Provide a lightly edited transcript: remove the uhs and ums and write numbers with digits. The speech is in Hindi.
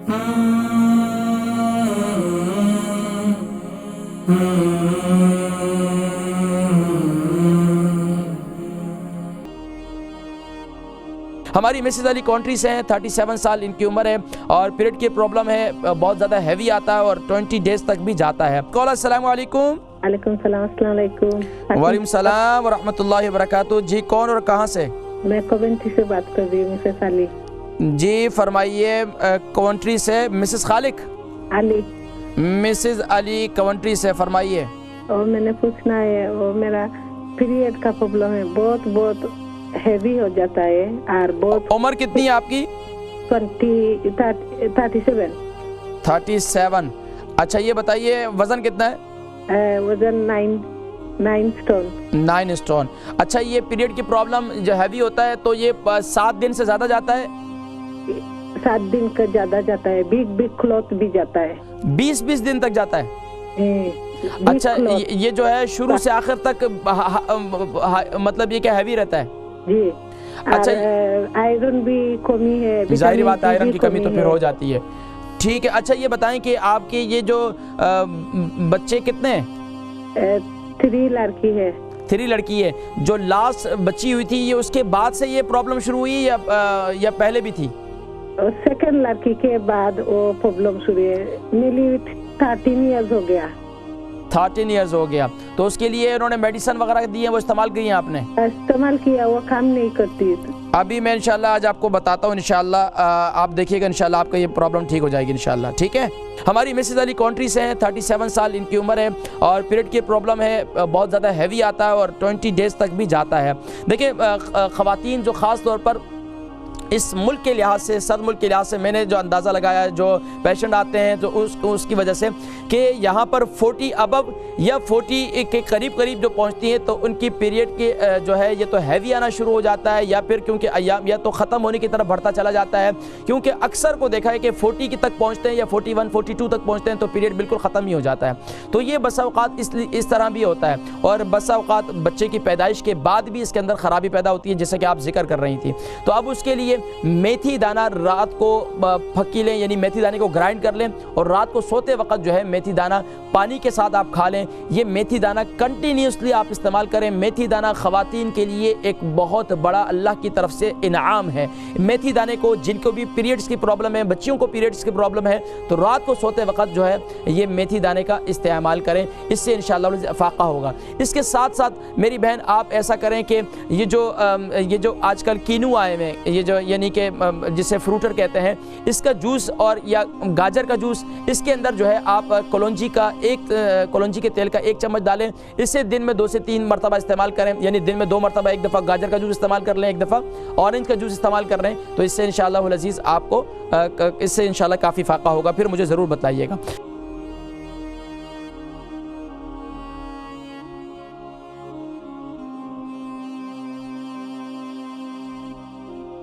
हमारी मिसेस अली कंट्री से हैं, 37 साल इनकी उम्र है और पीरियड की प्रॉब्लम है, बहुत ज़्यादा हैवी आता है और 20 डेज तक भी जाता है। कॉल अस्सलाम वालेकुम। वालेकुम सलाम। अस्सलाम वालेकुम। वालेकुम सलाम व रहमतुल्लाहि व बरकातुहू। जी कौन और कहाँ से? मैं कवेंट्री से बात कर रही हूँ, मिसेस अली। जी फरमाइए। कवेंट्री से मिसेस खालिक अली। मिसेस अली कवेंट्री से फरमाइए। और मैंने पूछना है, वो मेरा पीरियड का प्रॉब्लम है, बहुत बहुत हैवी हो जाता है और बहुत। उम्र कितनी है आपकी? 37। 37। अच्छा ये बताइए वजन कितना है? वजन 9 स्टोन। 9 स्टोन। अच्छा ये पीरियड की प्रॉब्लम जो हैवी होता है तो ये 7 दिन से ज़्यादा जाता है? 7 दिन का ज्यादा जाता है, बिग क्लॉथ भी जाता है। 20 दिन तक जाता है? अच्छा ये जो है शुरू से आखिर तक मतलब ये क्या हैवी रहता है? जी। अच्छा आयरन भी कमी है। जाहिर बात है आयरन की कमी तो फिर हो जाती है। ठीक है। अच्छा ये बताएं कि आपके ये जो बच्चे कितने हैं? 3 लड़की है। 3 लड़की है। जो लास्ट बच्ची हुई थी ये उसके बाद से ये प्रॉब्लम शुरू हुई या पहले भी थी? सेकंड लड़की के बाद वो प्रॉब्लम शुरू है। नेली 13 इयर्स हो गया। 13 इयर्स हो गया। तो उसके लिए उन्होंने मेडिसिन वगैरह दी है, वो इस्तेमाल की है आपने? इस्तेमाल किया, वो काम नहीं करती। अभी मैं इंशाल्लाह आज आपको बताता हूँ, इंशाल्लाह आप देखिएगा, इंशाल्लाह आपका ये प्रॉब्लम ठीक हो जाएगी इंशाल्लाह। ठीक है। हमारी मिसेस अली कंट्री से हैं, 37 साल इनकी उम्र है और पीरियड की प्रॉब्लम है, बहुत ज़्यादा हैवी आता है और 20 डेज तक भी जाता है। देखिए ख़वातीन जो ख़ास तौर पर इस मुल्क के लिहाज से, सद मुल्क के लिहाज से मैंने जो अंदाज़ा लगाया, जो पेशेंट आते हैं तो उसकी वजह से कि यहाँ पर 40 अबव या 40 के करीब जो पहुँचती हैं तो उनकी पीरियड के जो है ये तो हैवी आना शुरू हो जाता है या फिर क्योंकि अय्याम या तो ख़त्म होने की तरफ बढ़ता चला जाता है। क्योंकि अक्सर को देखा है कि 40 की तक पहुँचते हैं या 41, 42 तक पहुँचते हैं तो पीरियड बिल्कुल ख़त्म ही हो जाता है। तो ये बसा औक़ात इस तरह भी होता है और बसा औक़ात बच्चे की पैदाइश के बाद भी इसके अंदर ख़राबी पैदा होती है, जैसे कि आप जिक्र कर रही थी। तो अब उसके लिए मेथी दाना रात को फक्की लें, यानी मेथी दाने को ग्राइंड कर लें और रात को सोते वक्त जो है मेथी दाना पानी के साथ आप खा लें। ये मेथी दाना कंटिन्यूसली आप इस्तेमाल करें। मेथी दाना ख़वातीन के लिए एक बहुत बड़ा अल्लाह की तरफ से इनाम है। मेथी दाने को जिनको भी पीरियड्स की प्रॉब्लम है, बच्चियों को पीरियड्स की प्रॉब्लम है, तो रात को सोते वक्त जो है ये मेथी दाने का इस्तेमाल करें, इससे इंशाअल्लाह फ़ाक़ा होगा। इसके साथ साथ मेरी बहन आप ऐसा करें कि ये जो आजकल कीनू आए हैं, ये जो यानी कि जिसे फ्रूटर कहते हैं, इसका जूस और या गाजर का जूस, इसके अंदर जो है आप कलौंजी के तेल का 1 चम्मच डालें। इससे दिन में 2 से 3 मरतबा इस्तेमाल करें, यानी दिन में 2 मरतबा, एक दफ़ा गाजर का जूस इस्तेमाल कर लें, एक दफ़ा ऑरेंज का जूस इस्तेमाल कर लें। तो इससे इंशाअल्लाह अज़ीज़ आपको इससे इंशाअल्लाह काफ़ी फ़ाक़ा होगा। फिर मुझे ज़रूर बताइएगा।